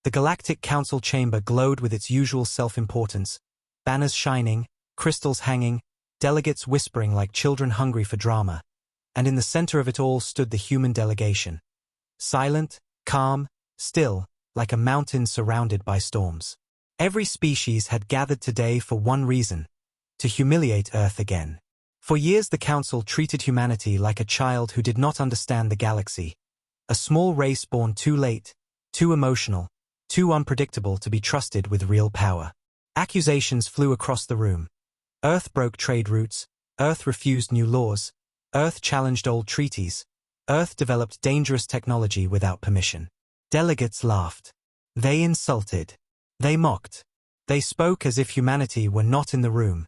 The Galactic Council chamber glowed with its usual self-importance, banners shining, crystals hanging, delegates whispering like children hungry for drama, and in the center of it all stood the human delegation. Silent, calm, still, like a mountain surrounded by storms. Every species had gathered today for one reason: to humiliate Earth again. For years the Council treated humanity like a child who did not understand the galaxy, a small race born too late, too emotional, too unpredictable to be trusted with real power. Accusations flew across the room. Earth broke trade routes, Earth refused new laws, Earth challenged old treaties, Earth developed dangerous technology without permission. Delegates laughed. They insulted. They mocked. They spoke as if humanity were not in the room,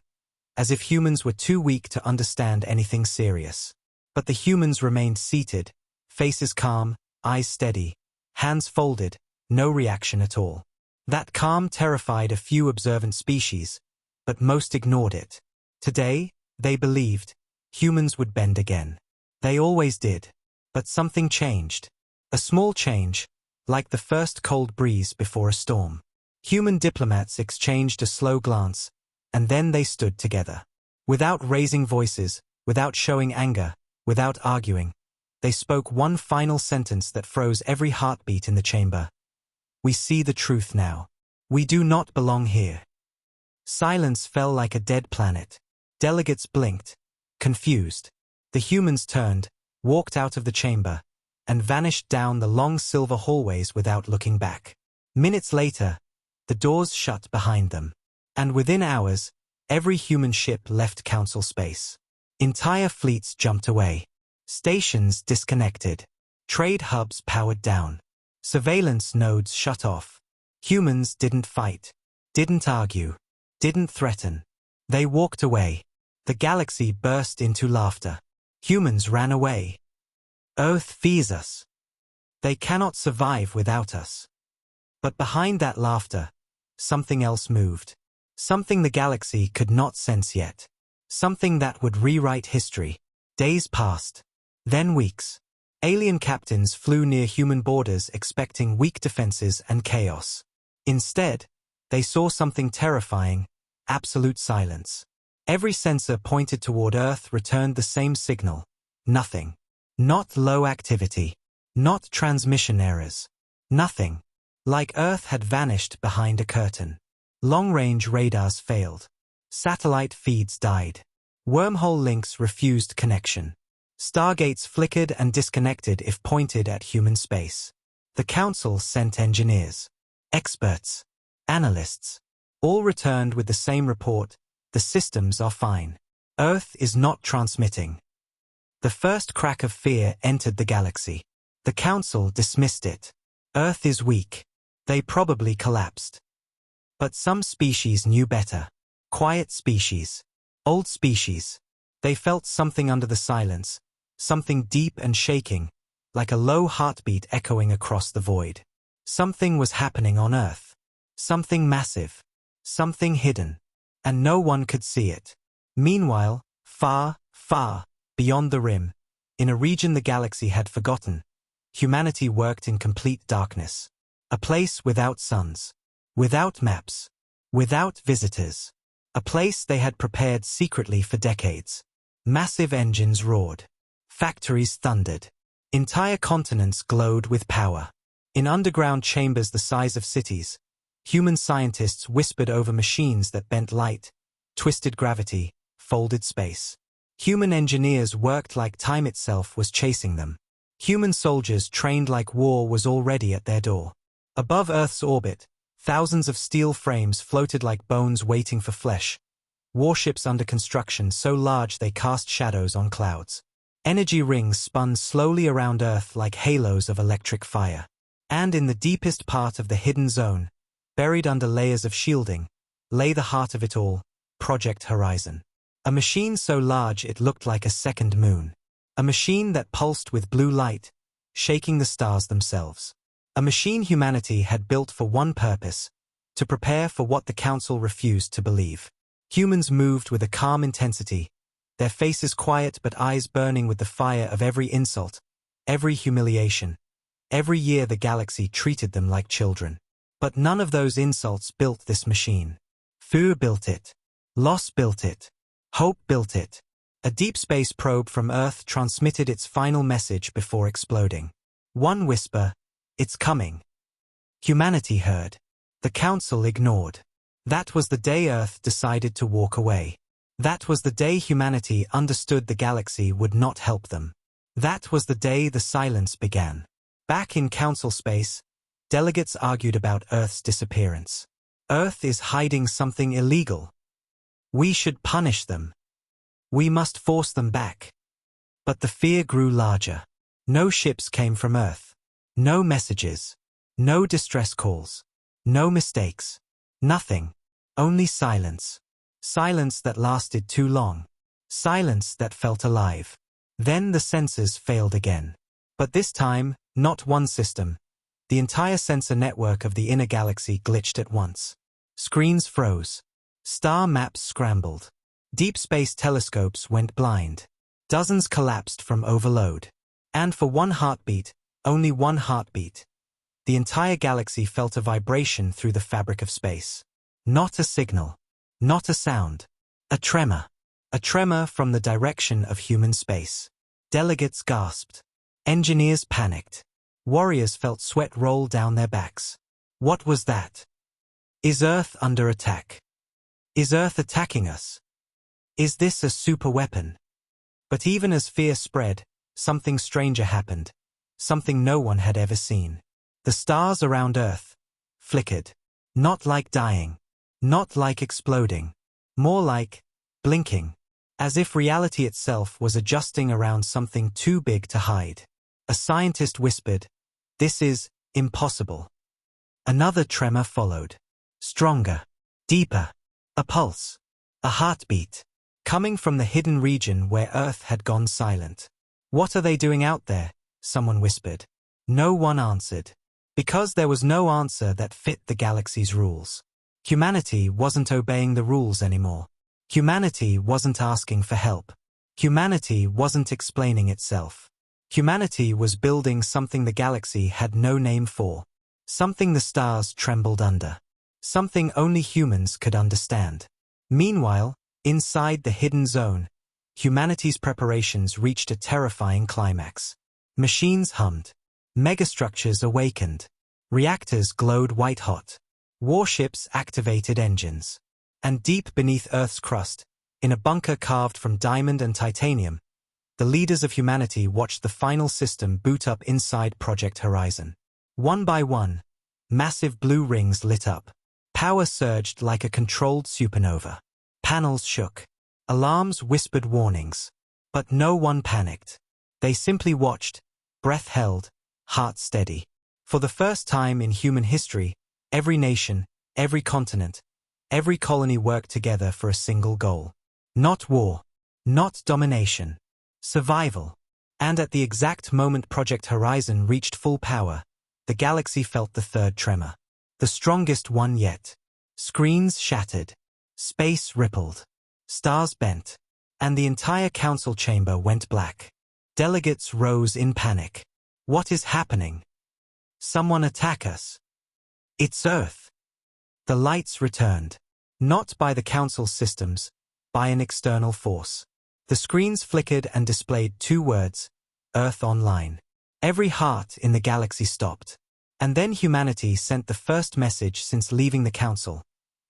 as if humans were too weak to understand anything serious. But the humans remained seated, faces calm, eyes steady, hands folded, no reaction at all. That calm terrified a few observant species, but most ignored it. Today, they believed, humans would bend again. They always did. But something changed. A small change, like the first cold breeze before a storm. Human diplomats exchanged a slow glance, and then they stood together. Without raising voices, without showing anger, without arguing, they spoke one final sentence that froze every heartbeat in the chamber. We see the truth now. We do not belong here. Silence fell like a dead planet. Delegates blinked, confused. The humans turned, walked out of the chamber, and vanished down the long silver hallways without looking back. Minutes later, the doors shut behind them. And within hours, every human ship left Council space. Entire fleets jumped away. Stations disconnected. Trade hubs powered down. Surveillance nodes shut off. Humans didn't fight, didn't argue, didn't threaten. They walked away. The galaxy burst into laughter. Humans ran away. Earth fears us. They cannot survive without us. But behind that laughter, something else moved. Something the galaxy could not sense yet. Something that would rewrite history. Days passed. Then weeks. Alien captains flew near human borders expecting weak defenses and chaos. Instead, they saw something terrifying: absolute silence. Every sensor pointed toward Earth returned the same signal. Nothing. Not low activity. Not transmission errors. Nothing. Like Earth had vanished behind a curtain. Long-range radars failed. Satellite feeds died. Wormhole links refused connection. Stargates flickered and disconnected if pointed at human space. The Council sent engineers, experts, analysts. All returned with the same report: the systems are fine. Earth is not transmitting. The first crack of fear entered the galaxy. The Council dismissed it. Earth is weak. They probably collapsed. But some species knew better. Quiet species. Old species. They felt something under the silence, something deep and shaking, like a low heartbeat echoing across the void. Something was happening on Earth. Something massive. Something hidden. And no one could see it. Meanwhile, far, far, beyond the rim, in a region the galaxy had forgotten, humanity worked in complete darkness. A place without suns. Without maps. Without visitors. A place they had prepared secretly for decades. Massive engines roared. Factories thundered. Entire continents glowed with power. In underground chambers the size of cities, human scientists whispered over machines that bent light, twisted gravity, folded space. Human engineers worked like time itself was chasing them. Human soldiers trained like war was already at their door. Above Earth's orbit, thousands of steel frames floated like bones waiting for flesh. Warships under construction so large they cast shadows on clouds. Energy rings spun slowly around Earth like halos of electric fire. And in the deepest part of the hidden zone, buried under layers of shielding, lay the heart of it all: Project Horizon. A machine so large it looked like a second moon. A machine that pulsed with blue light, shaking the stars themselves. A machine humanity had built for one purpose: to prepare for what the Council refused to believe. Humans moved with a calm intensity, their faces quiet but eyes burning with the fire of every insult, every humiliation. Every year the galaxy treated them like children. But none of those insults built this machine. Fear built it. Loss built it. Hope built it. A deep space probe from Earth transmitted its final message before exploding. One whisper, "It's coming." Humanity heard. The Council ignored. That was the day Earth decided to walk away. That was the day humanity understood the galaxy would not help them. That was the day the silence began. Back in Council space, delegates argued about Earth's disappearance. Earth is hiding something illegal. We should punish them. We must force them back. But the fear grew larger. No ships came from Earth. No messages. No distress calls. No mistakes. Nothing. Only silence. Silence that lasted too long. Silence that felt alive. Then the sensors failed again. But this time, not one system. The entire sensor network of the inner galaxy glitched at once. Screens froze. Star maps scrambled. Deep space telescopes went blind. Dozens collapsed from overload. And for one heartbeat, only one heartbeat, the entire galaxy felt a vibration through the fabric of space. Not a signal. Not a sound. A tremor. A tremor from the direction of human space. Delegates gasped. Engineers panicked. Warriors felt sweat roll down their backs. What was that? Is Earth under attack? Is Earth attacking us? Is this a super weapon? But even as fear spread, something stranger happened. Something no one had ever seen. The stars around Earth flickered. Not like dying. Not like exploding. More like blinking. As if reality itself was adjusting around something too big to hide. A scientist whispered, "This is impossible." Another tremor followed. Stronger. Deeper. A pulse. A heartbeat. Coming from the hidden region where Earth had gone silent. "What are they doing out there?" someone whispered. No one answered. Because there was no answer that fit the galaxy's rules. Humanity wasn't obeying the rules anymore. Humanity wasn't asking for help. Humanity wasn't explaining itself. Humanity was building something the galaxy had no name for. Something the stars trembled under. Something only humans could understand. Meanwhile, inside the hidden zone, humanity's preparations reached a terrifying climax. Machines hummed. Megastructures awakened. Reactors glowed white-hot. Warships activated engines. And deep beneath Earth's crust, in a bunker carved from diamond and titanium, the leaders of humanity watched the final system boot up inside Project Horizon. One by one, massive blue rings lit up. Power surged like a controlled supernova. Panels shook. Alarms whispered warnings. But no one panicked. They simply watched, breath held, heart steady. For the first time in human history, every nation, every continent, every colony worked together for a single goal. Not war. Not domination. Survival. And at the exact moment Project Horizon reached full power, the galaxy felt the third tremor. The strongest one yet. Screens shattered. Space rippled. Stars bent. And the entire council chamber went black. Delegates rose in panic. What is happening? Someone attack us. It's Earth. The lights returned. Not by the council systems, by an external force. The screens flickered and displayed two words, Earth Online. Every heart in the galaxy stopped. And then humanity sent the first message since leaving the council.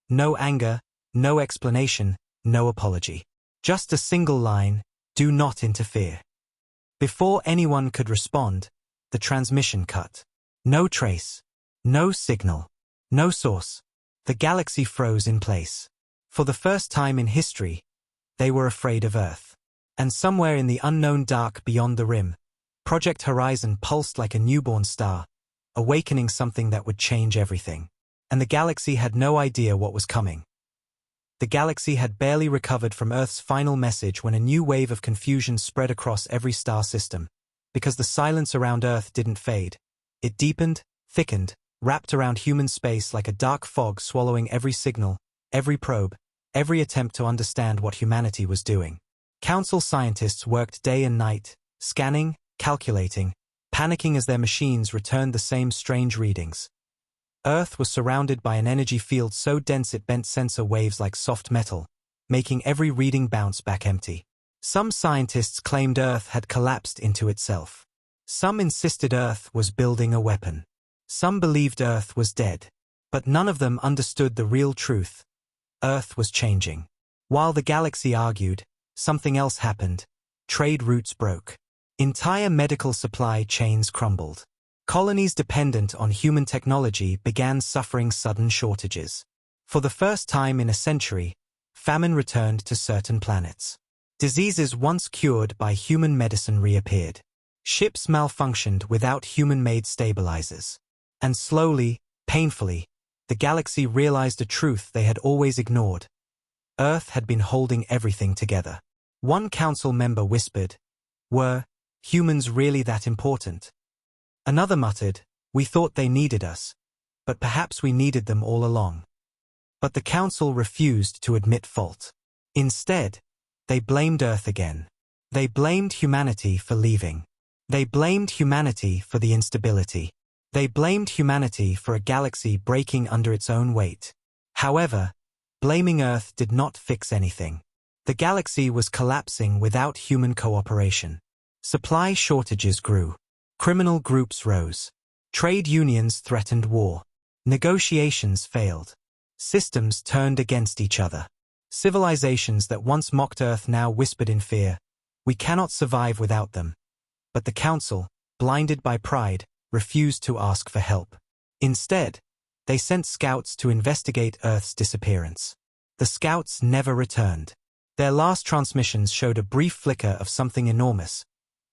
No anger, no explanation, no apology. Just a single line, do not interfere. Before anyone could respond, the transmission cut. No trace. No signal. No source. The galaxy froze in place. For the first time in history, they were afraid of Earth. And somewhere in the unknown dark beyond the rim, Project Horizon pulsed like a newborn star, awakening something that would change everything. And the galaxy had no idea what was coming. The galaxy had barely recovered from Earth's final message when a new wave of confusion spread across every star system. Because the silence around Earth didn't fade. It deepened, thickened, wrapped around human space like a dark fog swallowing every signal, every probe, every attempt to understand what humanity was doing. Council scientists worked day and night, scanning, calculating, panicking as their machines returned the same strange readings. Earth was surrounded by an energy field so dense it bent sensor waves like soft metal, making every reading bounce back empty. Some scientists claimed Earth had collapsed into itself. Some insisted Earth was building a weapon. Some believed Earth was dead. But none of them understood the real truth. Earth was changing. While the galaxy argued, something else happened. Trade routes broke. Entire medical supply chains crumbled. Colonies dependent on human technology began suffering sudden shortages. For the first time in a century, famine returned to certain planets. Diseases once cured by human medicine reappeared. Ships malfunctioned without human-made stabilizers. And slowly, painfully, the galaxy realized a truth they had always ignored. Earth had been holding everything together. One council member whispered, "Were humans really that important?" Another muttered, "We thought they needed us, but perhaps we needed them all along." But the council refused to admit fault. Instead, they blamed Earth again. They blamed humanity for leaving. They blamed humanity for the instability. They blamed humanity for a galaxy breaking under its own weight. However, blaming Earth did not fix anything. The galaxy was collapsing without human cooperation. Supply shortages grew. Criminal groups rose. Trade unions threatened war. Negotiations failed. Systems turned against each other. Civilizations that once mocked Earth now whispered in fear, "We cannot survive without them." But the Council, blinded by pride, refused to ask for help. Instead, they sent scouts to investigate Earth's disappearance. The scouts never returned. Their last transmissions showed a brief flicker of something enormous,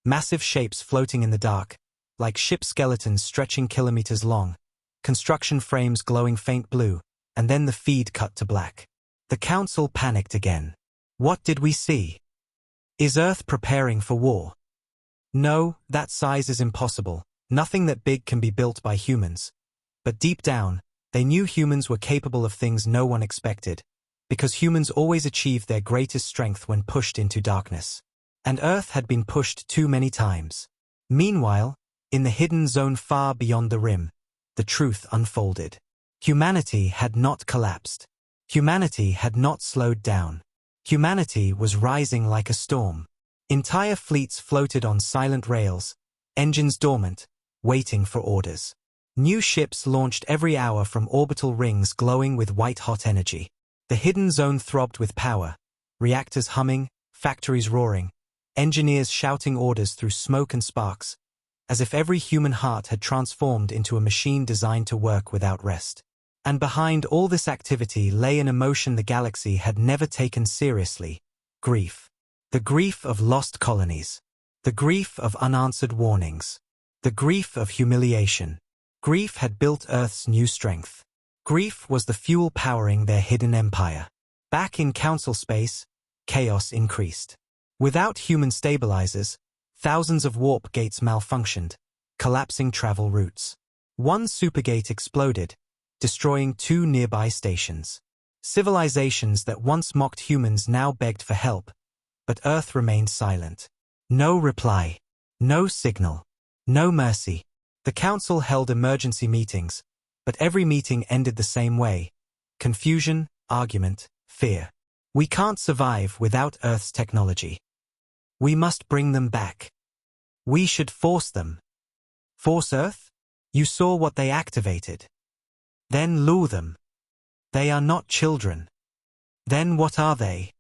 massive shapes floating in the dark, like ship skeletons stretching kilometers long, construction frames glowing faint blue, and then the feed cut to black. The Council panicked again. What did we see? Is Earth preparing for war? No, that size is impossible. Nothing that big can be built by humans. But deep down, they knew humans were capable of things no one expected, because humans always achieved their greatest strength when pushed into darkness. And Earth had been pushed too many times. Meanwhile, in the hidden zone far beyond the rim, the truth unfolded. Humanity had not collapsed. Humanity had not slowed down. Humanity was rising like a storm. Entire fleets floated on silent rails, engines dormant, waiting for orders. New ships launched every hour from orbital rings glowing with white-hot energy. The hidden zone throbbed with power, reactors humming, factories roaring, engineers shouting orders through smoke and sparks, as if every human heart had transformed into a machine designed to work without rest. And behind all this activity lay an emotion the galaxy had never taken seriously: grief. The grief of lost colonies. The grief of unanswered warnings. The grief of humiliation. Grief had built Earth's new strength. Grief was the fuel powering their hidden empire. Back in Council space, chaos increased. Without human stabilizers, thousands of warp gates malfunctioned, collapsing travel routes. One supergate exploded, destroying 2 nearby stations. Civilizations that once mocked humans now begged for help, but Earth remained silent. No reply. No signal. No mercy. The Council held emergency meetings, but every meeting ended the same way: confusion, argument, fear. We can't survive without Earth's technology. We must bring them back. We should force them. Force Earth? You saw what they activated. Then lure them. They are not children. Then what are they?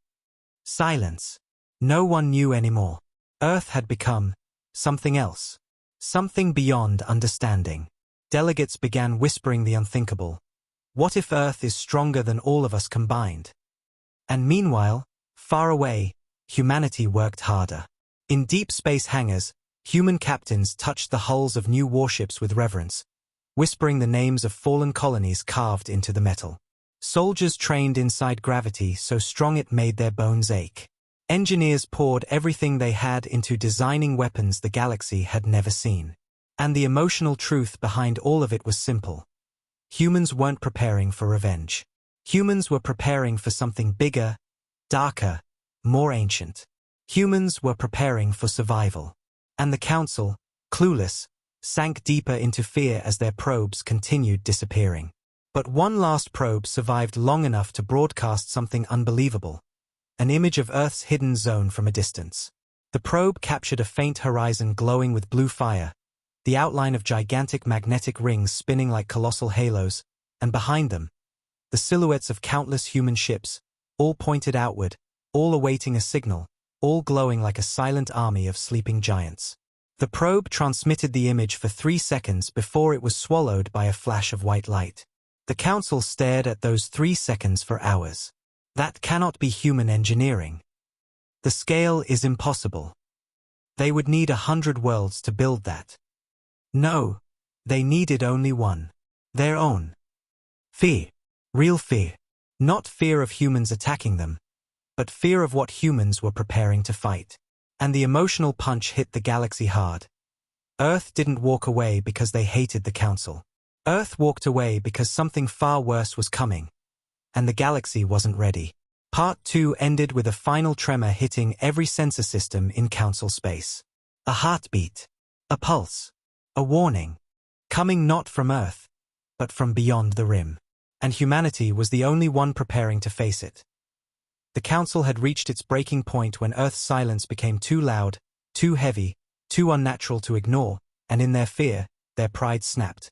Silence. No one knew anymore. Earth had become something else. Something beyond understanding. Delegates began whispering the unthinkable. What if Earth is stronger than all of us combined? And meanwhile, far away, humanity worked harder. In deep space hangars, human captains touched the hulls of new warships with reverence, whispering the names of fallen colonies carved into the metal. Soldiers trained inside gravity so strong it made their bones ache. Engineers poured everything they had into designing weapons the galaxy had never seen. And the emotional truth behind all of it was simple. Humans weren't preparing for revenge. Humans were preparing for something bigger, darker, more ancient. Humans were preparing for survival. And the Council, clueless, sank deeper into fear as their probes continued disappearing. But one last probe survived long enough to broadcast something unbelievable, an image of Earth's hidden zone from a distance. The probe captured a faint horizon glowing with blue fire, the outline of gigantic magnetic rings spinning like colossal halos, and behind them, the silhouettes of countless human ships, all pointed outward, all awaiting a signal, all glowing like a silent army of sleeping giants. The probe transmitted the image for 3 seconds before it was swallowed by a flash of white light. The Council stared at those 3 seconds for hours. That cannot be human engineering. The scale is impossible. They would need 100 worlds to build that. No, they needed only one. Their own. Fear. Real fear. Not fear of humans attacking them, but fear of what humans were preparing to fight. And the emotional punch hit the galaxy hard. Earth didn't walk away because they hated the Council. Earth walked away because something far worse was coming, and the galaxy wasn't ready. Part 2 ended with a final tremor hitting every sensor system in Council space. A heartbeat. A pulse. A warning. Coming not from Earth, but from beyond the rim. And humanity was the only one preparing to face it. The Council had reached its breaking point when Earth's silence became too loud, too heavy, too unnatural to ignore, and in their fear, their pride snapped.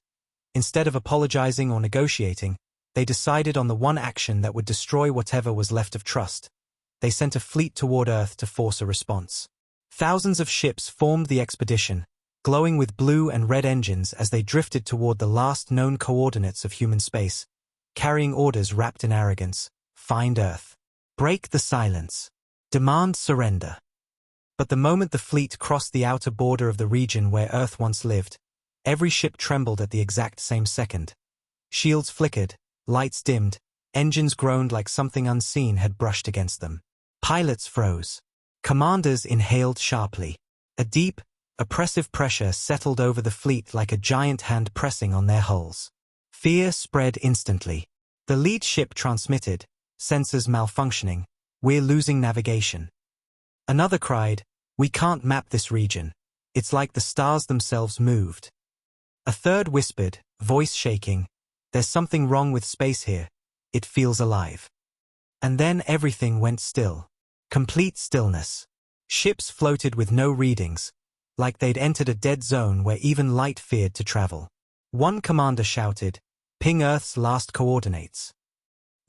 Instead of apologizing or negotiating, they decided on the one action that would destroy whatever was left of trust. They sent a fleet toward Earth to force a response. Thousands of ships formed the expedition, glowing with blue and red engines as they drifted toward the last known coordinates of human space, carrying orders wrapped in arrogance. Find Earth. Break the silence. Demand surrender. But the moment the fleet crossed the outer border of the region where Earth once lived, every ship trembled at the exact same second. Shields flickered, lights dimmed, engines groaned like something unseen had brushed against them. Pilots froze. Commanders inhaled sharply. A deep, oppressive pressure settled over the fleet like a giant hand pressing on their hulls. Fear spread instantly. The lead ship transmitted, sensors malfunctioning, "We're losing navigation." Another cried, "We can't map this region. It's like the stars themselves moved." A third whispered, voice shaking, "There's something wrong with space here. It feels alive." And then everything went still. Complete stillness. Ships floated with no readings, like they'd entered a dead zone where even light feared to travel. One commander shouted, "Ping Earth's last coordinates."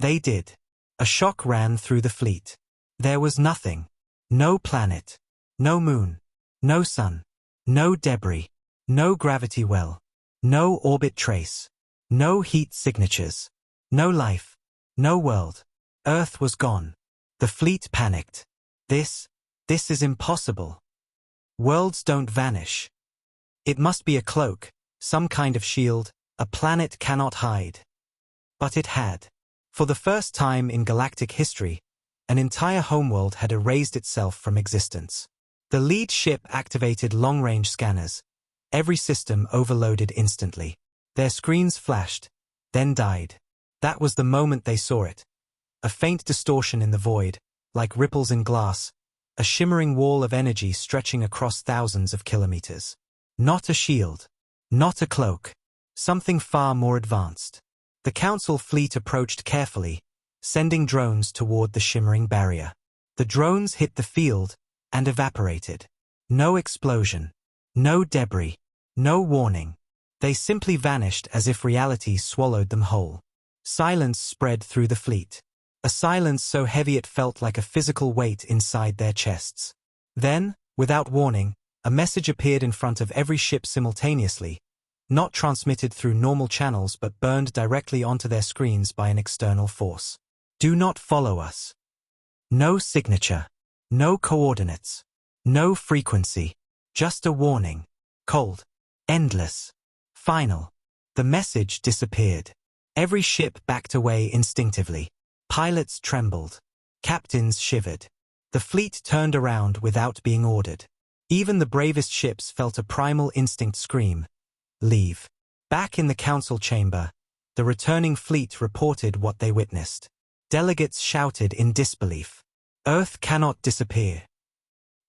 They did. A shock ran through the fleet. There was nothing. No planet. No moon. No sun. No debris. No gravity well. No orbit trace. No heat signatures. No life. No world. Earth was gone. The fleet panicked. This is impossible. Worlds don't vanish. It must be a cloak, some kind of shield, a planet cannot hide. But it had. For the first time in galactic history, an entire homeworld had erased itself from existence. The lead ship activated long-range scanners. Every system overloaded instantly. Their screens flashed, then died. That was the moment they saw it. A faint distortion in the void, like ripples in glass, a shimmering wall of energy stretching across thousands of kilometers. Not a shield. Not a cloak. Something far more advanced. The Council fleet approached carefully, sending drones toward the shimmering barrier. The drones hit the field and evaporated. No explosion. No debris. No warning. They simply vanished as if reality swallowed them whole. Silence spread through the fleet. A silence so heavy it felt like a physical weight inside their chests. Then, without warning, a message appeared in front of every ship simultaneously, not transmitted through normal channels but burned directly onto their screens by an external force. Do not follow us. No signature. No coordinates. No frequency. Just a warning. Cold. Endless. Final. The message disappeared. Every ship backed away instinctively. Pilots trembled. Captains shivered. The fleet turned around without being ordered. Even the bravest ships felt a primal instinct scream. Leave. Back in the Council chamber, the returning fleet reported what they witnessed. Delegates shouted in disbelief. Earth cannot disappear.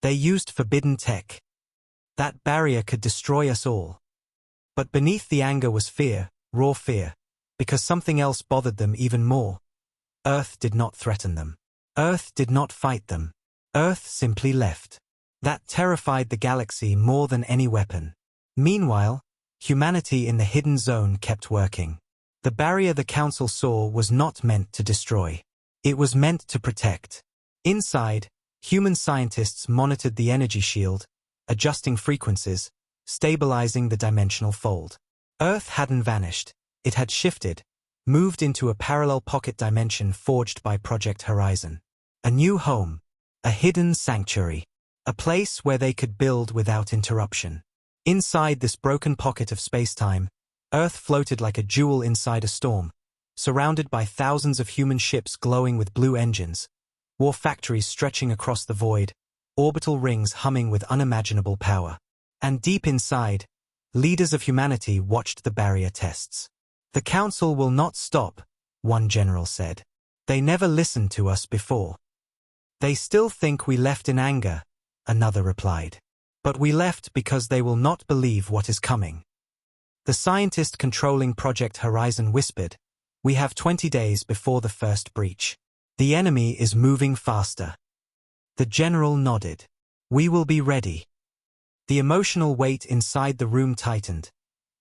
They used forbidden tech. That barrier could destroy us all. But beneath the anger was fear, raw fear, because something else bothered them even more. Earth did not threaten them. Earth did not fight them. Earth simply left. That terrified the galaxy more than any weapon. Meanwhile, humanity in the hidden zone kept working. The barrier the Council saw was not meant to destroy. It was meant to protect. Inside, human scientists monitored the energy shield, adjusting frequencies, stabilizing the dimensional fold. Earth hadn't vanished. It had shifted, moved into a parallel pocket dimension forged by Project Horizon. A new home, a hidden sanctuary, a place where they could build without interruption. Inside this broken pocket of space-time, Earth floated like a jewel inside a storm, surrounded by thousands of human ships glowing with blue engines, war factories stretching across the void, orbital rings humming with unimaginable power. And deep inside, leaders of humanity watched the barrier tests. "The Council will not stop," one general said. "They never listened to us before." "They still think we left in anger," another replied. "But we left because they will not believe what is coming." The scientist controlling Project Horizon whispered, "We have 20 days before the first breach. The enemy is moving faster." The general nodded. "We will be ready." The emotional weight inside the room tightened.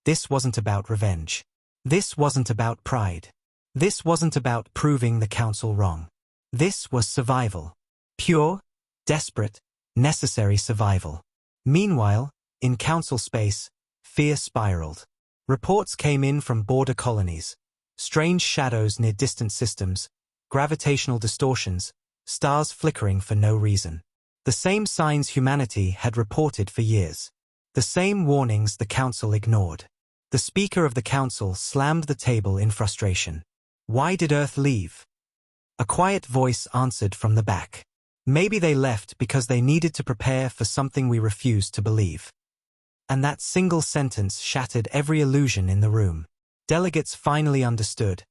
This wasn't about revenge. This wasn't about pride. This wasn't about proving the Council wrong. This was survival. Pure, desperate, necessary survival. Meanwhile, in Council space, fear spiraled. Reports came in from border colonies. Strange shadows near distant systems, gravitational distortions, stars flickering for no reason. The same signs humanity had reported for years. The same warnings the Council ignored. The Speaker of the Council slammed the table in frustration. "Why did Earth leave?" A quiet voice answered from the back. "Maybe they left because they needed to prepare for something we refused to believe." And that single sentence shattered every illusion in the room. Delegates finally understood.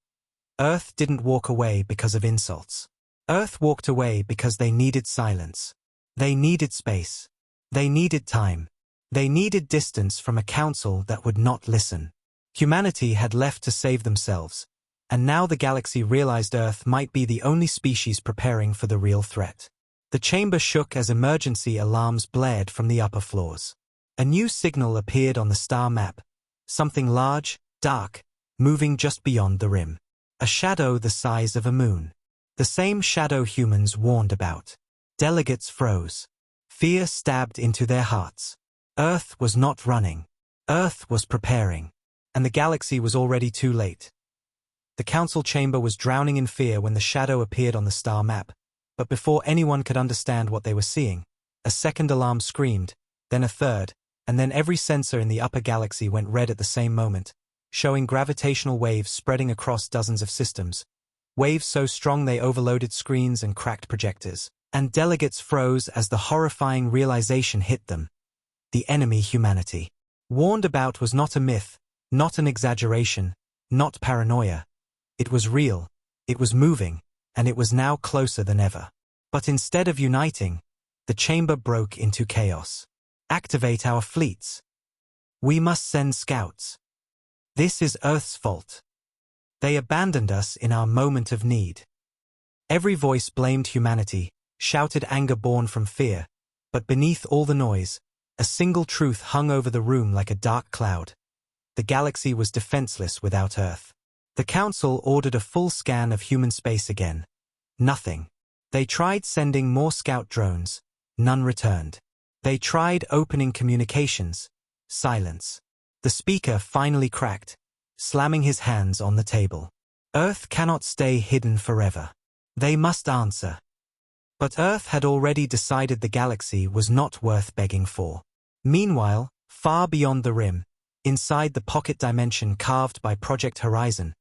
Earth didn't walk away because of insults. Earth walked away because they needed silence. They needed space. They needed time. They needed distance from a council that would not listen. Humanity had left to save themselves, and now the galaxy realized Earth might be the only species preparing for the real threat. The chamber shook as emergency alarms blared from the upper floors. A new signal appeared on the star map, something large, dark, moving just beyond the rim. A shadow the size of a moon. The same shadow humans warned about. Delegates froze. Fear stabbed into their hearts. Earth was not running. Earth was preparing. And the galaxy was already too late. The council chamber was drowning in fear when the shadow appeared on the star map, but before anyone could understand what they were seeing, a second alarm screamed, then a third, and then every sensor in the upper galaxy went red at the same moment, showing gravitational waves spreading across dozens of systems, waves so strong they overloaded screens and cracked projectors. And delegates froze as the horrifying realization hit them. The enemy humanity. Warned about was not a myth, not an exaggeration, not paranoia. It was real, it was moving, and it was now closer than ever. But instead of uniting, the chamber broke into chaos. Activate our fleets. We must send scouts. This is Earth's fault. They abandoned us in our moment of need. Every voice blamed humanity, shouted anger born from fear, but beneath all the noise, a single truth hung over the room like a dark cloud. The galaxy was defenseless without Earth. The Council ordered a full scan of human space again. Nothing. They tried sending more scout drones. None returned. They tried opening communications. Silence. The speaker finally cracked, slamming his hands on the table. Earth cannot stay hidden forever. They must answer. But Earth had already decided the galaxy was not worth begging for. Meanwhile, far beyond the rim, inside the pocket dimension carved by Project Horizon,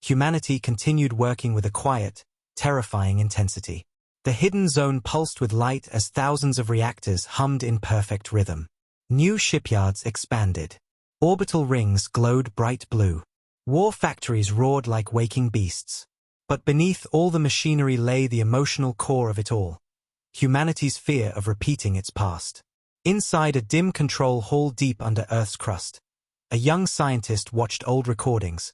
humanity continued working with a quiet, terrifying intensity. The hidden zone pulsed with light as thousands of reactors hummed in perfect rhythm. New shipyards expanded. Orbital rings glowed bright blue. War factories roared like waking beasts. But beneath all the machinery lay the emotional core of it all. Humanity's fear of repeating its past. Inside a dim control hall deep under Earth's crust, A young scientist watched old recordings,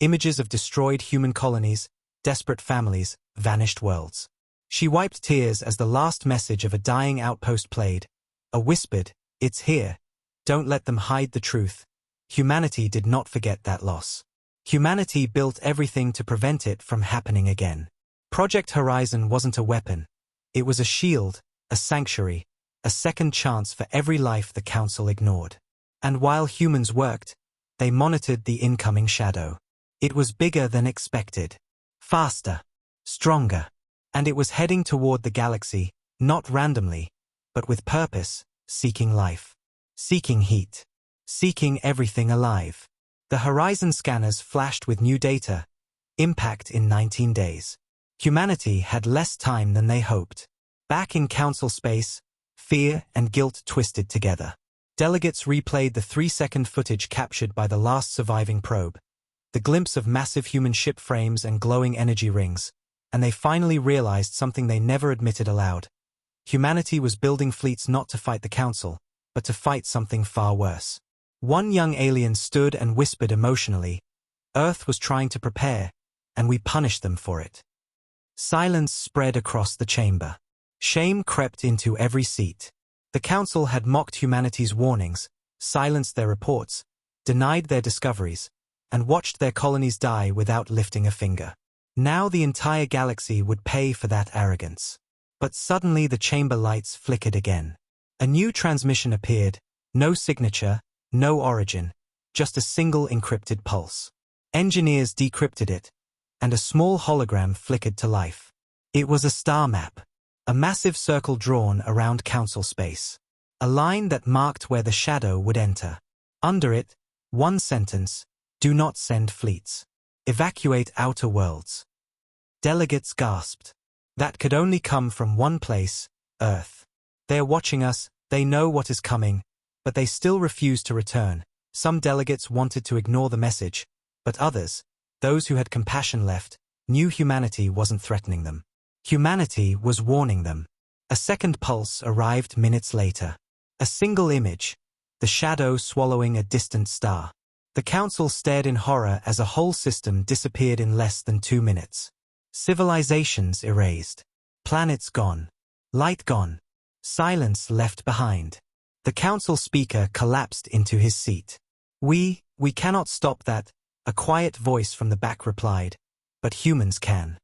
images of destroyed human colonies, desperate families, vanished worlds. She wiped tears as the last message of a dying outpost played. A whispered, "It's here. Don't let them hide the truth." Humanity did not forget that loss. Humanity built everything to prevent it from happening again. Project Horizon wasn't a weapon. It was a shield, a sanctuary, a second chance for every life the Council ignored. And while humans worked, they monitored the incoming shadow. It was bigger than expected. Faster. Stronger. And it was heading toward the galaxy, not randomly, but with purpose, seeking life. Seeking heat. Seeking everything alive. The Horizon scanners flashed with new data. Impact in 19 days. Humanity had less time than they hoped. Back in Council space, fear and guilt twisted together. Delegates replayed the 3-second footage captured by the last surviving probe. The glimpse of massive human ship frames and glowing energy rings. And they finally realized something they never admitted aloud. Humanity was building fleets not to fight the Council, but to fight something far worse. One young alien stood and whispered emotionally, "Earth was trying to prepare, and we punished them for it." Silence spread across the chamber. Shame crept into every seat. The Council had mocked humanity's warnings, silenced their reports, denied their discoveries, and watched their colonies die without lifting a finger. Now the entire galaxy would pay for that arrogance. But suddenly the chamber lights flickered again. A new transmission appeared, no signature, no origin, just a single encrypted pulse. Engineers decrypted it, and a small hologram flickered to life. It was a star map, a massive circle drawn around Council space. A line that marked where the shadow would enter. Under it, one sentence, "Do not send fleets. Evacuate outer worlds." Delegates gasped. That could only come from one place, Earth. They're watching us, they know what is coming, but they still refused to return. Some delegates wanted to ignore the message, but others, those who had compassion left, knew humanity wasn't threatening them. Humanity was warning them. A second pulse arrived minutes later. A single image, the shadow swallowing a distant star. The Council stared in horror as a whole system disappeared in less than 2 minutes. Civilizations erased. Planets gone. Light gone. Silence left behind. The Council speaker collapsed into his seat. We cannot stop that," a quiet voice from the back replied, "but humans can."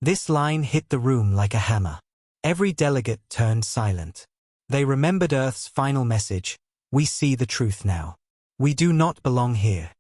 This line hit the room like a hammer. Every delegate turned silent. They remembered Earth's final message, "We see the truth now. We do not belong here."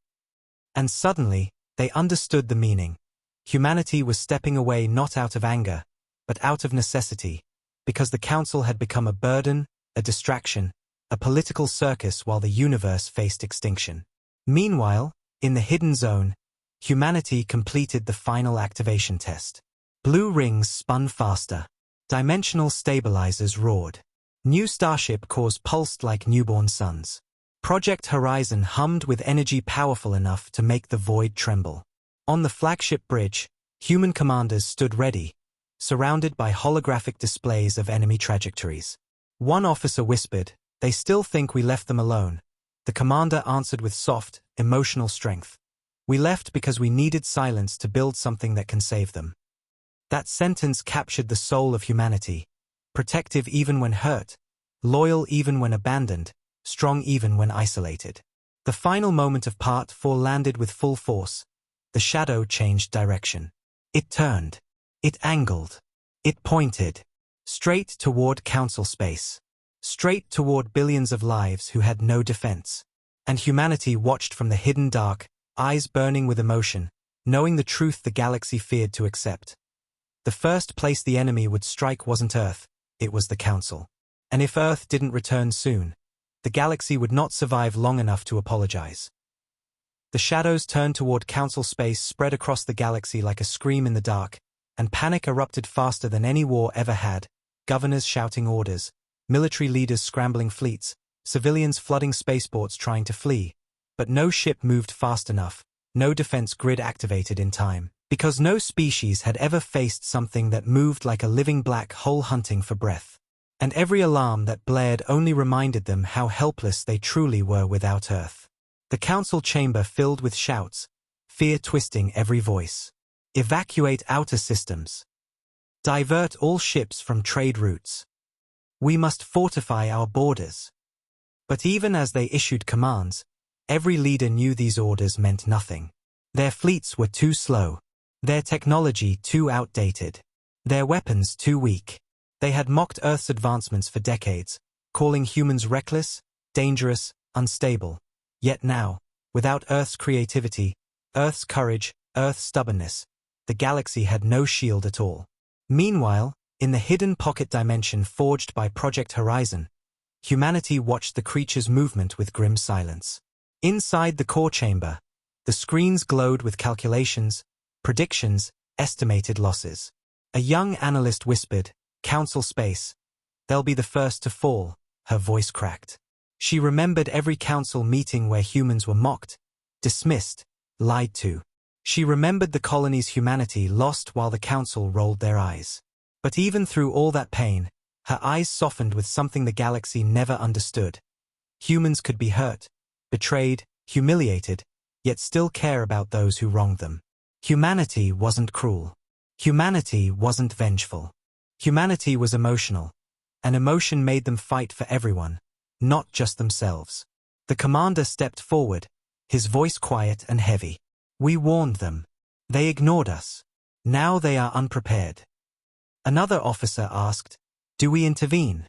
And suddenly, they understood the meaning. Humanity was stepping away not out of anger, but out of necessity, because the Council had become a burden, a distraction, a political circus while the universe faced extinction. Meanwhile, in the hidden zone, humanity completed the final activation test. Blue rings spun faster. Dimensional stabilizers roared. New starship cores pulsed like newborn suns. Project Horizon hummed with energy powerful enough to make the void tremble. On the flagship bridge, human commanders stood ready, surrounded by holographic displays of enemy trajectories. One officer whispered, "They still think we left them alone." The commander answered with soft, emotional strength. "We left because we needed silence to build something that can save them." That sentence captured the soul of humanity. Protective even when hurt, loyal even when abandoned, strong even when isolated. The final moment of Part 4 landed with full force. The shadow changed direction. It turned. It angled. It pointed. Straight toward Council space. Straight toward billions of lives who had no defense. And humanity watched from the hidden dark, eyes burning with emotion, knowing the truth the galaxy feared to accept. The first place the enemy would strike wasn't Earth, it was the Council. And if Earth didn't return soon, the galaxy would not survive long enough to apologize. The shadows turned toward Council space, spread across the galaxy like a scream in the dark, and panic erupted faster than any war ever had, governors shouting orders, military leaders scrambling fleets, civilians flooding spaceports trying to flee. But no ship moved fast enough, no defense grid activated in time, because no species had ever faced something that moved like a living black hole hunting for breath. And every alarm that blared only reminded them how helpless they truly were without Earth. The council chamber filled with shouts, fear twisting every voice. Evacuate outer systems. Divert all ships from trade routes. We must fortify our borders. But even as they issued commands, every leader knew these orders meant nothing. Their fleets were too slow. Their technology too outdated. Their weapons too weak. They had mocked Earth's advancements for decades, calling humans reckless, dangerous, unstable. Yet now, without Earth's creativity, Earth's courage, Earth's stubbornness, the galaxy had no shield at all. Meanwhile, in the hidden pocket dimension forged by Project Horizon, humanity watched the creature's movement with grim silence. Inside the core chamber, the screens glowed with calculations, predictions, estimated losses. A young analyst whispered, "Council space. They'll be the first to fall," her voice cracked. She remembered every council meeting where humans were mocked, dismissed, lied to. She remembered the colony's humanity lost while the council rolled their eyes. But even through all that pain, her eyes softened with something the galaxy never understood. Humans could be hurt, betrayed, humiliated, yet still care about those who wronged them. Humanity wasn't cruel. Humanity wasn't vengeful. Humanity was emotional, and emotion made them fight for everyone, not just themselves. The commander stepped forward, his voice quiet and heavy. "We warned them. They ignored us. Now they are unprepared." Another officer asked, "Do we intervene?"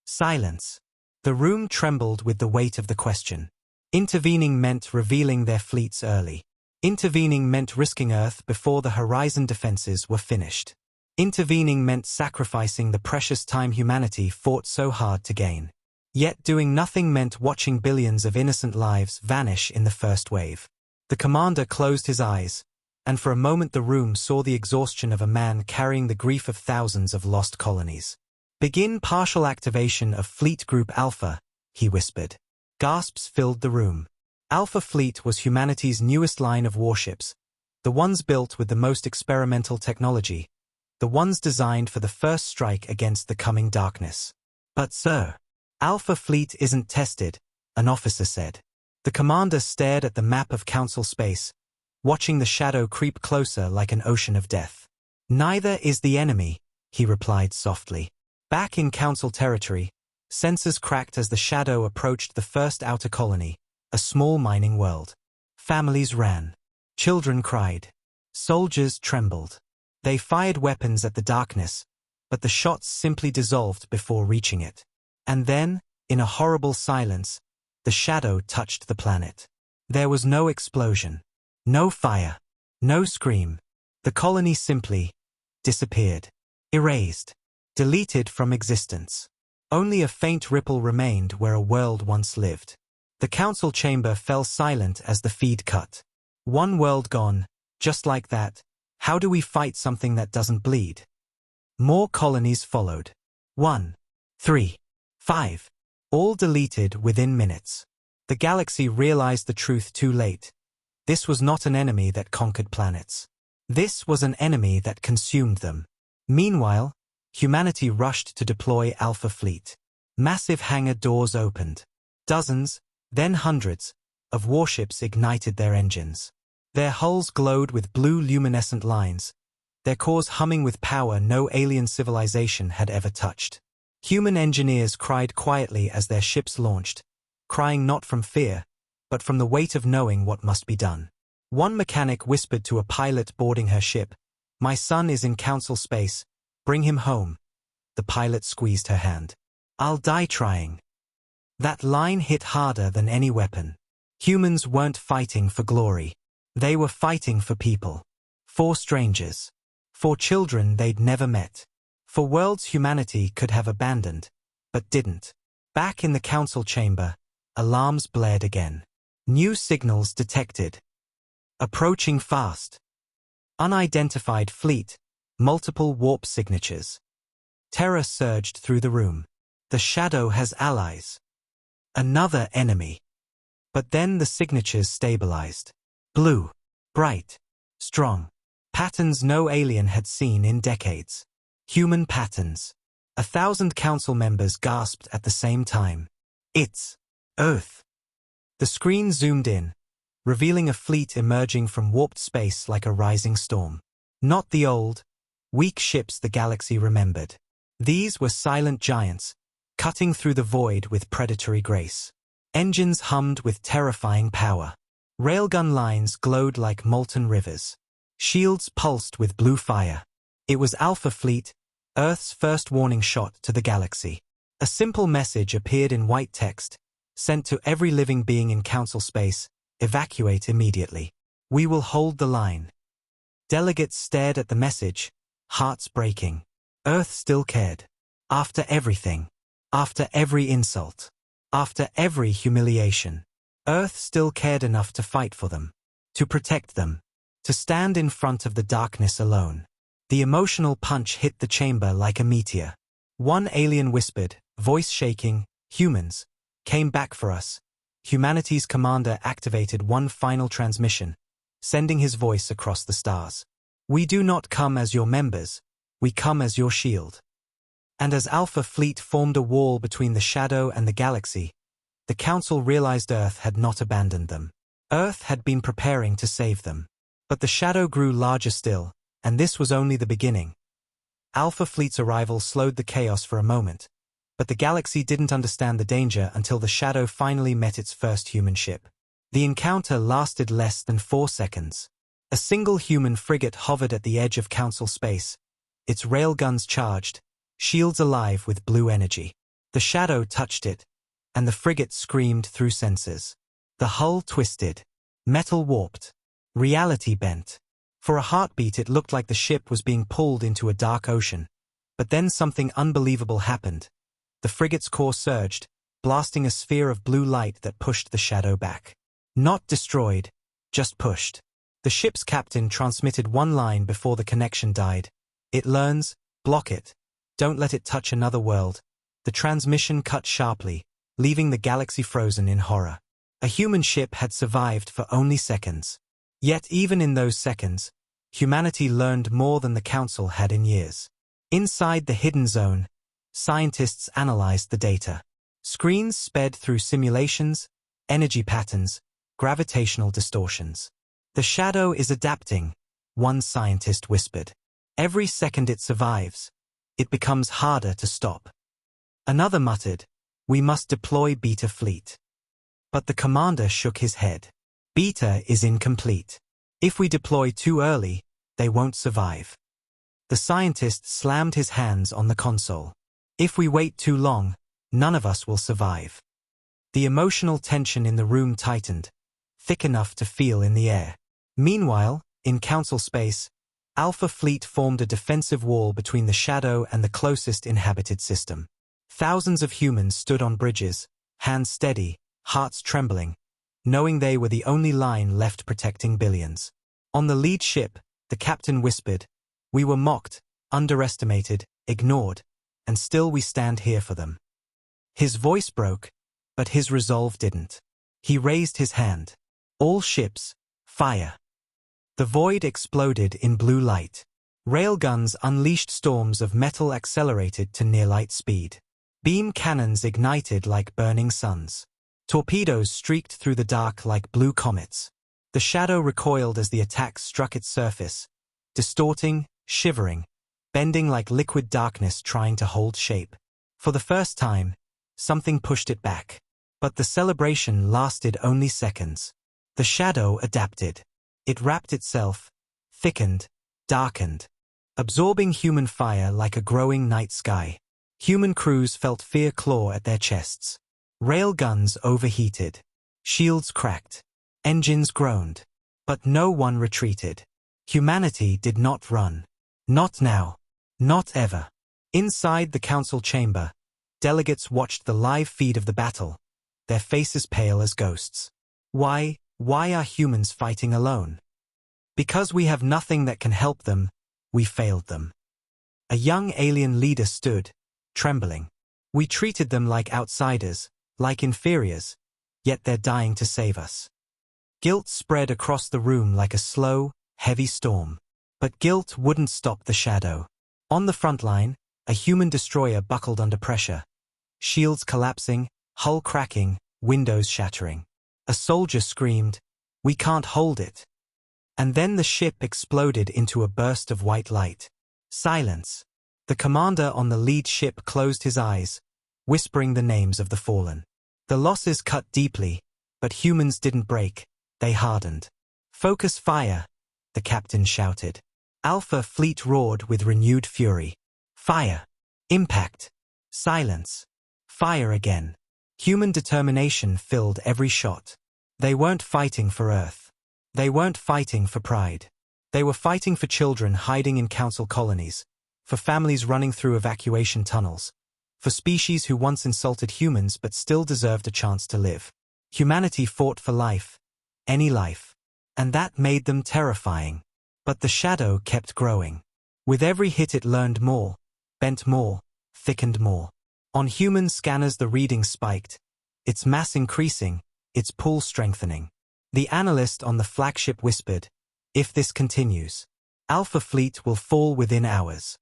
Silence. The room trembled with the weight of the question. Intervening meant revealing their fleets early. Intervening meant risking Earth before the Horizon defenses were finished. Intervening meant sacrificing the precious time humanity fought so hard to gain. Yet doing nothing meant watching billions of innocent lives vanish in the first wave. The commander closed his eyes, and for a moment the room saw the exhaustion of a man carrying the grief of thousands of lost colonies. "Begin partial activation of Fleet Group Alpha," he whispered. Gasps filled the room. Alpha Fleet was humanity's newest line of warships, the ones built with the most experimental technology, the ones designed for the first strike against the coming darkness. "But sir, Alpha Fleet isn't tested," an officer said. The commander stared at the map of Council space, watching the shadow creep closer like an ocean of death. "Neither is the enemy," he replied softly. Back in Council territory, sensors cracked as the shadow approached the first outer colony, a small mining world. Families ran. Children cried. Soldiers trembled. They fired weapons at the darkness, but the shots simply dissolved before reaching it. And then, in a horrible silence, the shadow touched the planet. There was no explosion, no fire, no scream. The colony simply disappeared, erased, deleted from existence. Only a faint ripple remained where a world once lived. The council chamber fell silent as the feed cut. One world gone, just like that. How do we fight something that doesn't bleed? More colonies followed. 1, 3, 5. All deleted within minutes. The galaxy realized the truth too late. This was not an enemy that conquered planets. This was an enemy that consumed them. Meanwhile, humanity rushed to deploy Alpha Fleet. Massive hangar doors opened. Dozens, then hundreds, of warships ignited their engines. Their hulls glowed with blue luminescent lines, their cores humming with power no alien civilization had ever touched. Human engineers cried quietly as their ships launched, crying not from fear, but from the weight of knowing what must be done. One mechanic whispered to a pilot boarding her ship, "My son is in council space. Bring him home." The pilot squeezed her hand. "I'll die trying." That line hit harder than any weapon. Humans weren't fighting for glory. They were fighting for people. For strangers. For children they'd never met. For worlds humanity could have abandoned, but didn't. Back in the council chamber, alarms blared again. New signals detected. Approaching fast. Unidentified fleet, multiple warp signatures. Terror surged through the room. The shadow has allies. Another enemy. But then the signatures stabilized. Blue. Bright. Strong. Patterns no alien had seen in decades. Human patterns. 1,000 council members gasped at the same time. It's Earth. The screen zoomed in, revealing a fleet emerging from warped space like a rising storm. Not the old, weak ships the galaxy remembered. These were silent giants, cutting through the void with predatory grace. Engines hummed with terrifying power. Railgun lines glowed like molten rivers. Shields pulsed with blue fire. It was Alpha Fleet, Earth's first warning shot to the galaxy. A simple message appeared in white text, sent to every living being in Council space: evacuate immediately. We will hold the line. Delegates stared at the message, hearts breaking. Earth still cared. After everything. After every insult. After every humiliation. Earth still cared enough to fight for them. To protect them. To stand in front of the darkness alone. The emotional punch hit the chamber like a meteor. One alien whispered, voice shaking, "Humans came back for us." Humanity's commander activated one final transmission, sending his voice across the stars. "We do not come as your members, we come as your shield." And as Alpha Fleet formed a wall between the shadow and the galaxy, the Council realized Earth had not abandoned them. Earth had been preparing to save them. But the shadow grew larger still, and this was only the beginning. Alpha Fleet's arrival slowed the chaos for a moment, but the galaxy didn't understand the danger until the shadow finally met its first human ship. The encounter lasted less than 4 seconds. A single human frigate hovered at the edge of Council space, its railguns charged, shields alive with blue energy. The shadow touched it, and the frigate screamed through sensors. The hull twisted. Metal warped. Reality bent. For a heartbeat it looked like the ship was being pulled into a dark ocean. But then something unbelievable happened. The frigate's core surged, blasting a sphere of blue light that pushed the shadow back. Not destroyed, just pushed. The ship's captain transmitted one line before the connection died. "It learns, block it. Don't let it touch another world." The transmission cut sharply, leaving the galaxy frozen in horror. A human ship had survived for only seconds. Yet even in those seconds, humanity learned more than the Council had in years. Inside the hidden zone, scientists analyzed the data. Screens sped through simulations, energy patterns, gravitational distortions. "The shadow is adapting," one scientist whispered. "Every second it survives, it becomes harder to stop." Another muttered, "We must deploy Beta Fleet." But the commander shook his head. "Beta is incomplete. If we deploy too early, they won't survive." The scientist slammed his hands on the console. "If we wait too long, none of us will survive." The emotional tension in the room tightened, thick enough to feel in the air. Meanwhile, in Council space, Alpha Fleet formed a defensive wall between the shadow and the closest inhabited system. Thousands of humans stood on bridges, hands steady, hearts trembling, knowing they were the only line left protecting billions. On the lead ship, the captain whispered, "We were mocked, underestimated, ignored, and still we stand here for them." His voice broke, but his resolve didn't. He raised his hand. "All ships, fire." The void exploded in blue light. Railguns unleashed storms of metal accelerated to near-light speed. Beam cannons ignited like burning suns. Torpedoes streaked through the dark like blue comets. The shadow recoiled as the attack struck its surface, distorting, shivering, bending like liquid darkness trying to hold shape. For the first time, something pushed it back. But the celebration lasted only seconds. The shadow adapted. It wrapped itself, thickened, darkened, absorbing human fire like a growing night sky. Human crews felt fear claw at their chests. Railguns overheated. Shields cracked. Engines groaned. But no one retreated. Humanity did not run. Not now. Not ever. Inside the council chamber, delegates watched the live feed of the battle, their faces pale as ghosts. Why are humans fighting alone? Because we have nothing that can help them, we failed them. A young alien leader stood, trembling. We treated them like outsiders, like inferiors, yet they're dying to save us. Guilt spread across the room like a slow, heavy storm. But guilt wouldn't stop the shadow. On the front line, a human destroyer buckled under pressure. Shields collapsing, hull cracking, windows shattering. A soldier screamed, "We can't hold it." And then the ship exploded into a burst of white light. Silence. The commander on the lead ship closed his eyes, whispering the names of the fallen. The losses cut deeply, but humans didn't break, they hardened. "Focus fire," the captain shouted. Alpha Fleet roared with renewed fury. Fire. Impact. Silence. Fire again. Human determination filled every shot. They weren't fighting for Earth. They weren't fighting for pride. They were fighting for children hiding in council colonies, for families running through evacuation tunnels, for species who once insulted humans but still deserved a chance to live. Humanity fought for life, any life, and that made them terrifying. But the shadow kept growing. With every hit it learned more, bent more, thickened more. On human scanners the reading spiked, its mass increasing, its pull strengthening. The analyst on the flagship whispered, "If this continues, Alpha Fleet will fall within hours."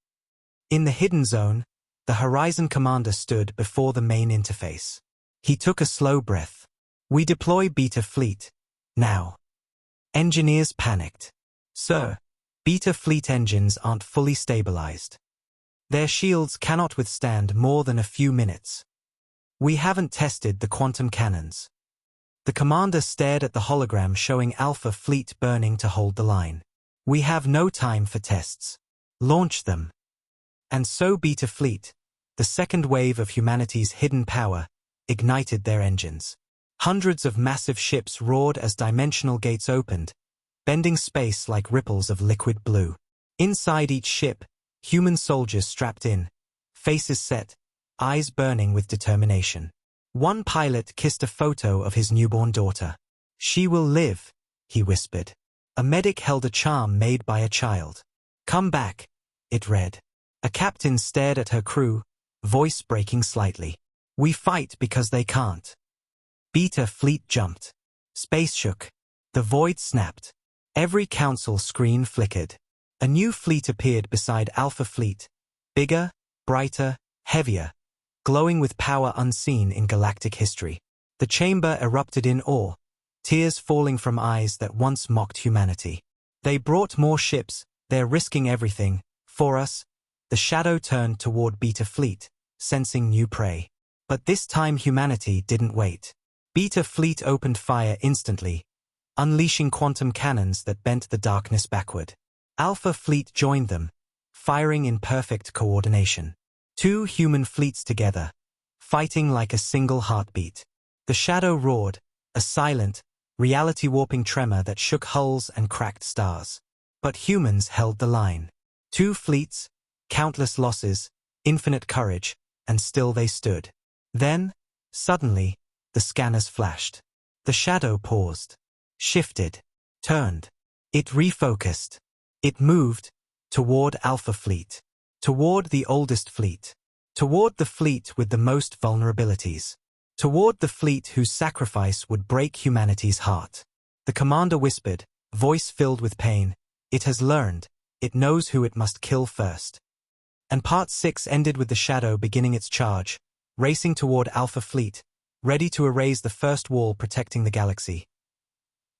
In the hidden zone, the Horizon commander stood before the main interface. He took a slow breath. "We deploy Beta Fleet. Now." Engineers panicked. "Sir, Beta Fleet engines aren't fully stabilized. Their shields cannot withstand more than a few minutes. We haven't tested the quantum cannons." The commander stared at the hologram showing Alpha Fleet burning to hold the line. "We have no time for tests. Launch them." And so Beta Fleet, the second wave of humanity's hidden power, ignited their engines. Hundreds of massive ships roared as dimensional gates opened, bending space like ripples of liquid blue. Inside each ship, human soldiers strapped in, faces set, eyes burning with determination. One pilot kissed a photo of his newborn daughter. "She will live," he whispered. A medic held a charm made by a child. "Come back," it read. A captain stared at her crew, voice breaking slightly. "We fight because they can't." Beta Fleet jumped. Space shook. The void snapped. Every council screen flickered. A new fleet appeared beside Alpha Fleet, bigger, brighter, heavier, glowing with power unseen in galactic history. The chamber erupted in awe, tears falling from eyes that once mocked humanity. "They brought more ships, they're risking everything, for us." The shadow turned toward Beta Fleet, sensing new prey. But this time humanity didn't wait. Beta Fleet opened fire instantly, unleashing quantum cannons that bent the darkness backward. Alpha Fleet joined them, firing in perfect coordination. Two human fleets together, fighting like a single heartbeat. The shadow roared, a silent, reality-warping tremor that shook hulls and cracked stars. But humans held the line. Two fleets, countless losses, infinite courage, and still they stood. Then, suddenly, the scanners flashed. The shadow paused, shifted, turned. It refocused. It moved toward Alpha Fleet. Toward the oldest fleet. Toward the fleet with the most vulnerabilities. Toward the fleet whose sacrifice would break humanity's heart. The commander whispered, voice filled with pain, "It has learned. It knows who it must kill first." And Part 6 ended with the shadow beginning its charge, racing toward Alpha Fleet, ready to erase the first wall protecting the galaxy.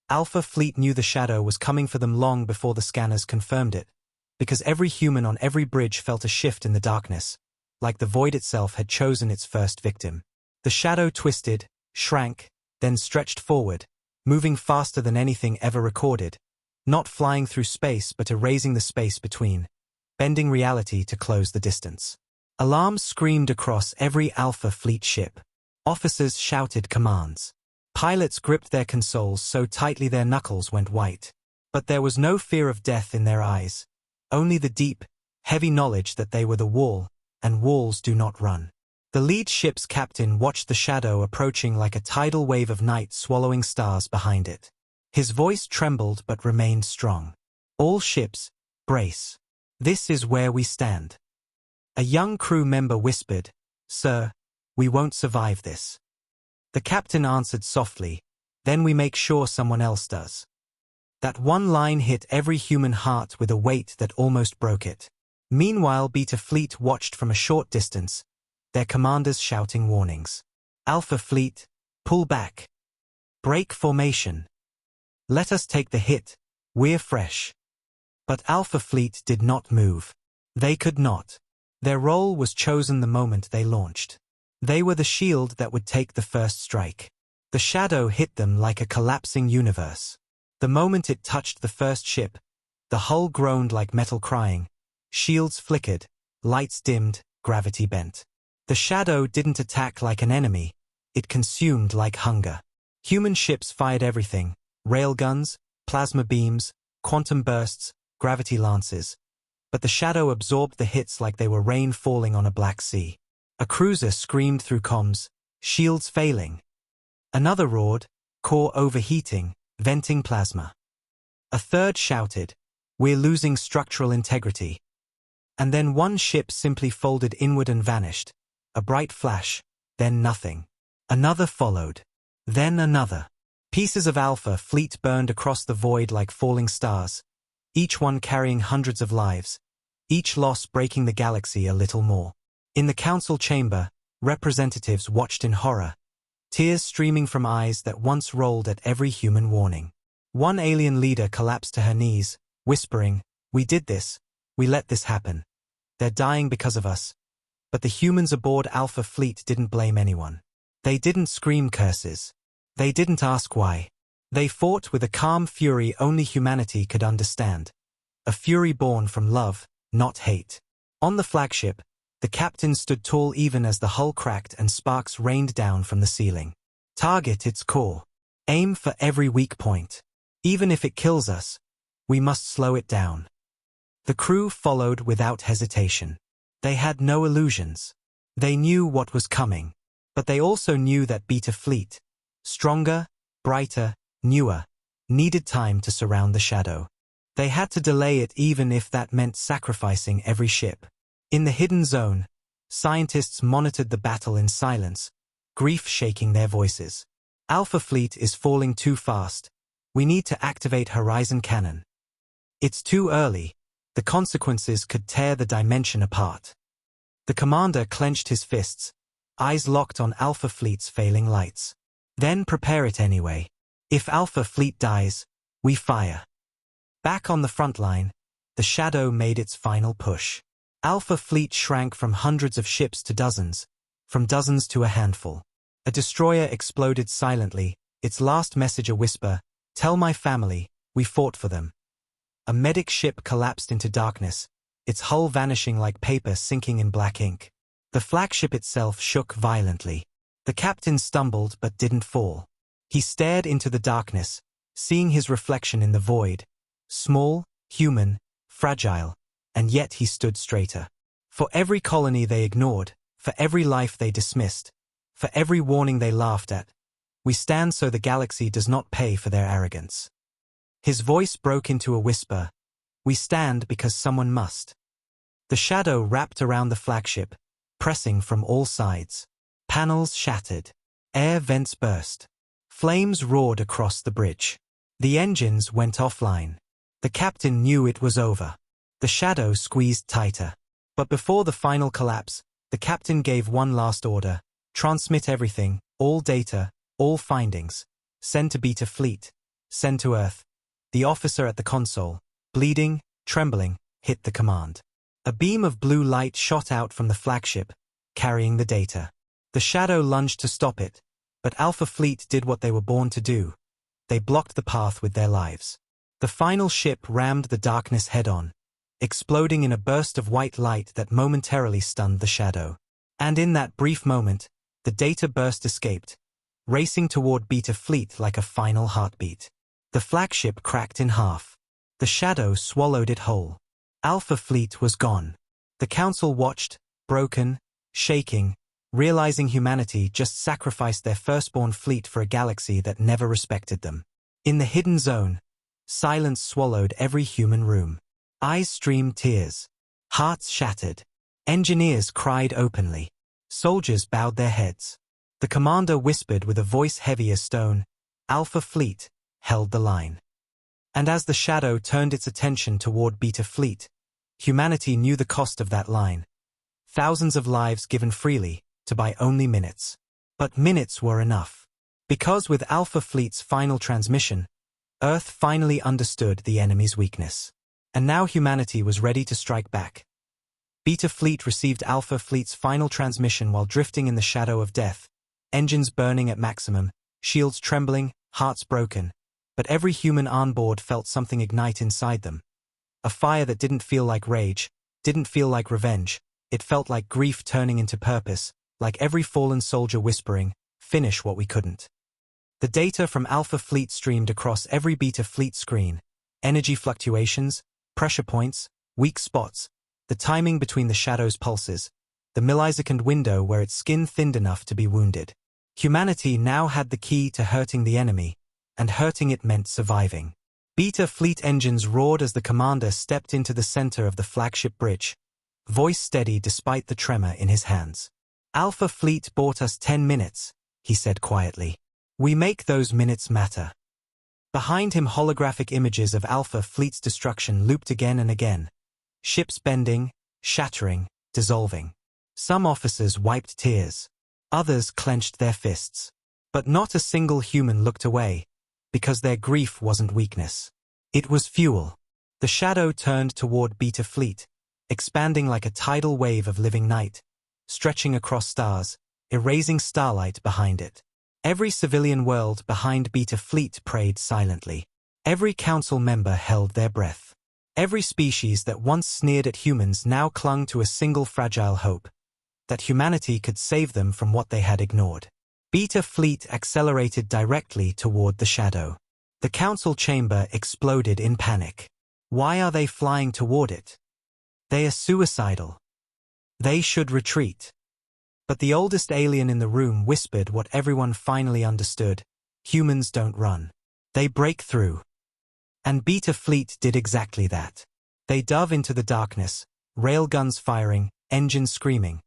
Alpha Fleet knew the shadow was coming for them long before the scanners confirmed it, because every human on every bridge felt a shift in the darkness, like the void itself had chosen its first victim. The shadow twisted, shrank, then stretched forward, moving faster than anything ever recorded, not flying through space but erasing the space between, bending reality to close the distance. Alarms screamed across every Alpha Fleet ship. Officers shouted commands. Pilots gripped their consoles so tightly their knuckles went white. But there was no fear of death in their eyes. Only the deep, heavy knowledge that they were the wall, and walls do not run. The lead ship's captain watched the shadow approaching like a tidal wave of night swallowing stars behind it. His voice trembled but remained strong. "All ships, brace. This is where we stand." A young crew member whispered, "Sir, we won't survive this." The captain answered softly, "Then we make sure someone else does." That one line hit every human heart with a weight that almost broke it. Meanwhile, Beta Fleet watched from a short distance, their commanders shouting warnings. "Alpha Fleet, pull back." Break formation. Let us take the hit. We're fresh. But Alpha Fleet did not move. They could not. Their role was chosen the moment they launched. They were the shield that would take the first strike. The shadow hit them like a collapsing universe. The moment it touched the first ship, the hull groaned like metal crying. Shields flickered, lights dimmed, gravity bent. The shadow didn't attack like an enemy. It consumed like hunger. Human ships fired everything: railguns, plasma beams, quantum bursts, gravity lances. But the shadow absorbed the hits like they were rain falling on a black sea. A cruiser screamed through comms, shields failing. Another roared, core overheating, venting plasma. A third shouted, we're losing structural integrity. And then one ship simply folded inward and vanished. A bright flash, then nothing. Another followed. Then another. Pieces of Alpha Fleet burned across the void like falling stars, each one carrying hundreds of lives, each loss breaking the galaxy a little more. In the council chamber, representatives watched in horror, tears streaming from eyes that once rolled at every human warning. One alien leader collapsed to her knees, whispering, we did this, we let this happen. They're dying because of us. But the humans aboard Alpha Fleet didn't blame anyone. They didn't scream curses. They didn't ask why. They fought with a calm fury only humanity could understand. A fury born from love, not hate. On the flagship, the captain stood tall even as the hull cracked and sparks rained down from the ceiling. Target its core. Aim for every weak point. Even if it kills us, we must slow it down. The crew followed without hesitation. They had no illusions. They knew what was coming. But they also knew that Beta Fleet, stronger, brighter, newer, needed time to surround the shadow. They had to delay it even if that meant sacrificing every ship. In the hidden zone, scientists monitored the battle in silence, grief shaking their voices. Alpha Fleet is falling too fast. We need to activate Horizon Cannon. It's too early. The consequences could tear the dimension apart. The commander clenched his fists, eyes locked on Alpha Fleet's failing lights. Then prepare it anyway. If Alpha Fleet dies, we fire. Back on the front line, the shadow made its final push. Alpha Fleet shrank from hundreds of ships to dozens, from dozens to a handful. A destroyer exploded silently, its last message a whisper, tell my family, we fought for them. A medic ship collapsed into darkness, its hull vanishing like paper sinking in black ink. The flagship itself shook violently. The captain stumbled but didn't fall. He stared into the darkness, seeing his reflection in the void. Small, human, fragile, and yet he stood straighter. For every colony they ignored, for every life they dismissed, for every warning they laughed at, we stand so the galaxy does not pay for their arrogance. His voice broke into a whisper. We stand because someone must. The shadow wrapped around the flagship, pressing from all sides. Panels shattered. Air vents burst. Flames roared across the bridge. The engines went offline. The captain knew it was over. The shadow squeezed tighter. But before the final collapse, the captain gave one last order. Transmit everything, all data, all findings. Send to Beta Fleet. Send to Earth. The officer at the console, bleeding, trembling, hit the command. A beam of blue light shot out from the flagship, carrying the data. The shadow lunged to stop it, but Alpha Fleet did what they were born to do. They blocked the path with their lives. The final ship rammed the darkness head-on, exploding in a burst of white light that momentarily stunned the shadow. And in that brief moment, the data burst escaped, racing toward Beta Fleet like a final heartbeat. The flagship cracked in half. The shadow swallowed it whole. Alpha Fleet was gone. The council watched, broken, shaking, realizing humanity just sacrificed their firstborn fleet for a galaxy that never respected them. In the hidden zone, silence swallowed every human room. Eyes streamed tears. Hearts shattered. Engineers cried openly. Soldiers bowed their heads. The commander whispered with a voice heavy as stone, Alpha Fleet held the line. And as the shadow turned its attention toward Beta Fleet, humanity knew the cost of that line. Thousands of lives given freely, to buy only minutes. But minutes were enough. Because with Alpha Fleet's final transmission, Earth finally understood the enemy's weakness. And now humanity was ready to strike back. Beta Fleet received Alpha Fleet's final transmission while drifting in the shadow of death, engines burning at maximum, shields trembling, hearts broken. But every human on board felt something ignite inside them. A fire that didn't feel like rage, didn't feel like revenge. It felt like grief turning into purpose, like every fallen soldier whispering, "Finish what we couldn't." The data from Alpha Fleet streamed across every Beta Fleet screen. Energy fluctuations, pressure points, weak spots, the timing between the shadow's pulses, the millisecond window where its skin thinned enough to be wounded. Humanity now had the key to hurting the enemy, and hurting it meant surviving. Beta Fleet engines roared as the commander stepped into the center of the flagship bridge, voice steady despite the tremor in his hands. "Alpha Fleet bought us 10 minutes, he said quietly. "We make those minutes matter." Behind him, holographic images of Alpha Fleet's destruction looped again and again. Ships bending, shattering, dissolving. Some officers wiped tears. Others clenched their fists. But not a single human looked away, because their grief wasn't weakness. It was fuel. The shadow turned toward Beta Fleet, expanding like a tidal wave of living night, stretching across stars, erasing starlight behind it. Every civilian world behind Beta Fleet prayed silently. Every council member held their breath. Every species that once sneered at humans now clung to a single fragile hope, that humanity could save them from what they had ignored. Beta Fleet accelerated directly toward the shadow. The council chamber exploded in panic. Why are they flying toward it? They are suicidal. They should retreat. But the oldest alien in the room whispered what everyone finally understood: humans don't run. They break through. And Beta Fleet did exactly that. They dove into the darkness, railguns firing, engines screaming,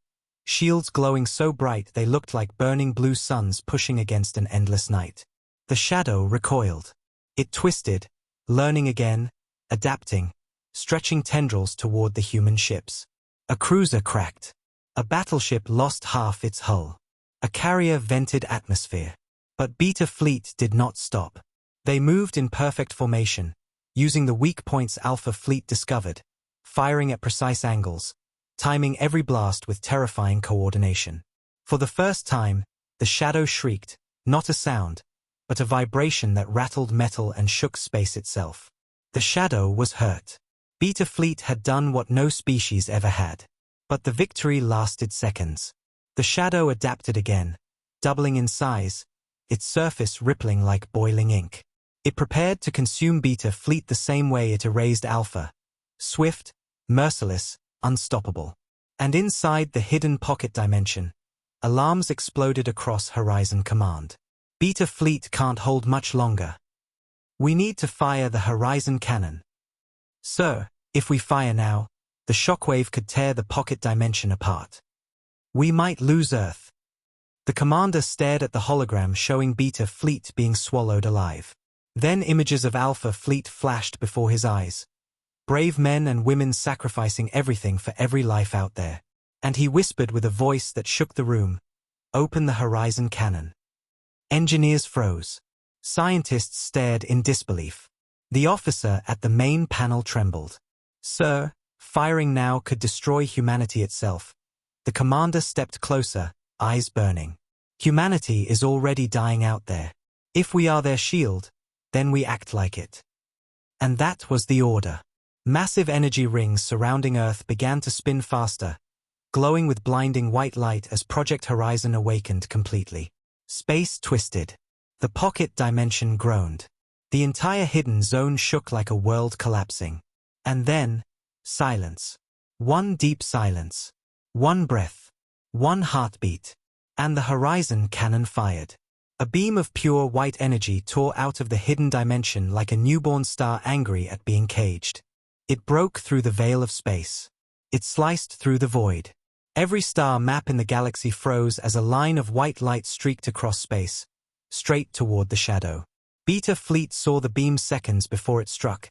shields glowing so bright they looked like burning blue suns pushing against an endless night. The shadow recoiled. It twisted, learning again, adapting, stretching tendrils toward the human ships. A cruiser cracked. A battleship lost half its hull. A carrier vented atmosphere. But Beta Fleet did not stop. They moved in perfect formation, using the weak points Alpha Fleet discovered, firing at precise angles, timing every blast with terrifying coordination. For the first time, the shadow shrieked, not a sound, but a vibration that rattled metal and shook space itself. The shadow was hurt. Beta Fleet had done what no species ever had. But the victory lasted seconds. The shadow adapted again, doubling in size, its surface rippling like boiling ink. It prepared to consume Beta Fleet the same way it erased Alpha. Swift, merciless, unstoppable. And inside the hidden pocket dimension, alarms exploded across Horizon Command. "Beta Fleet can't hold much longer. We need to fire the Horizon cannon. Sir, if we fire now, the shockwave could tear the pocket dimension apart. We might lose Earth." The commander stared at the hologram showing Beta Fleet being swallowed alive. Then images of Alpha Fleet flashed before his eyes. Brave men and women sacrificing everything for every life out there. And he whispered with a voice that shook the room, "Open the Horizon cannon." Engineers froze. Scientists stared in disbelief. The officer at the main panel trembled. "Sir, firing now could destroy humanity itself." The commander stepped closer, eyes burning. "Humanity is already dying out there. If we are their shield, then we act like it." And that was the order. Massive energy rings surrounding Earth began to spin faster, glowing with blinding white light as Project Horizon awakened completely. Space twisted. The pocket dimension groaned. The entire hidden zone shook like a world collapsing. And then, silence. One deep silence. One breath. One heartbeat. And the Horizon cannon fired. A beam of pure white energy tore out of the hidden dimension like a newborn star angry at being caged. It broke through the veil of space. It sliced through the void. Every star map in the galaxy froze as a line of white light streaked across space, straight toward the shadow. Beta Fleet saw the beam seconds before it struck,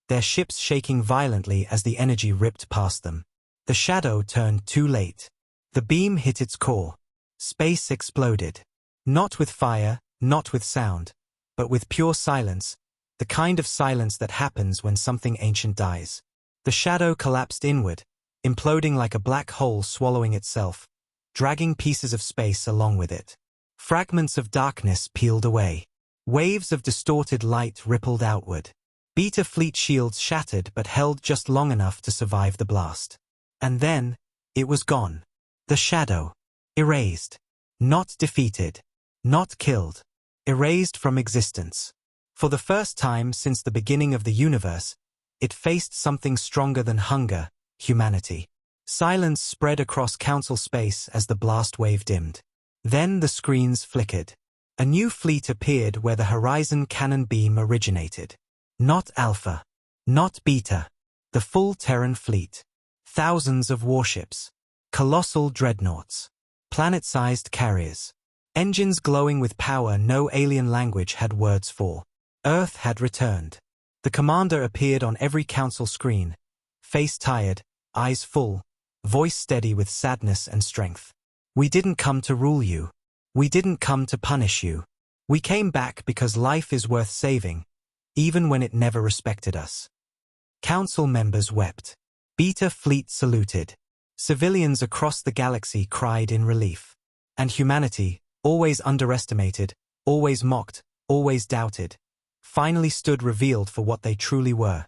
their ships shaking violently as the energy ripped past them. The shadow turned too late. The beam hit its core. Space exploded. Not with fire, not with sound, but with pure silence, the kind of silence that happens when something ancient dies. The shadow collapsed inward, imploding like a black hole swallowing itself, dragging pieces of space along with it. Fragments of darkness peeled away. Waves of distorted light rippled outward. Beta fleet shields shattered but held just long enough to survive the blast. And then, it was gone. The shadow. Erased. Not defeated. Not killed. Erased from existence. For the first time since the beginning of the universe, it faced something stronger than hunger, humanity. Silence spread across council space as the blast wave dimmed. Then the screens flickered. A new fleet appeared where the horizon cannon beam originated. Not Alpha. Not Beta. The full Terran fleet. Thousands of warships. Colossal dreadnoughts. Planet-sized carriers. Engines glowing with power no alien language had words for. Earth had returned. The commander appeared on every council screen. Face tired, eyes full, voice steady with sadness and strength. We didn't come to rule you. We didn't come to punish you. We came back because life is worth saving, even when it never respected us. Council members wept. Beta fleet saluted. Civilians across the galaxy cried in relief. And humanity, always underestimated, always mocked, always doubted, finally stood revealed for what they truly were.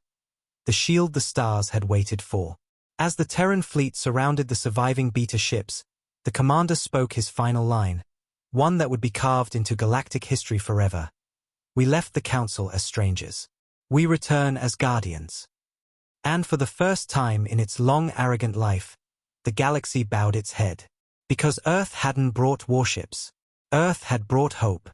The shield the stars had waited for. As the Terran fleet surrounded the surviving Beta ships, the commander spoke his final line, one that would be carved into galactic history forever. We left the council as strangers. We return as guardians. And for the first time in its long arrogant life, the galaxy bowed its head. Because Earth hadn't brought warships. Earth had brought hope.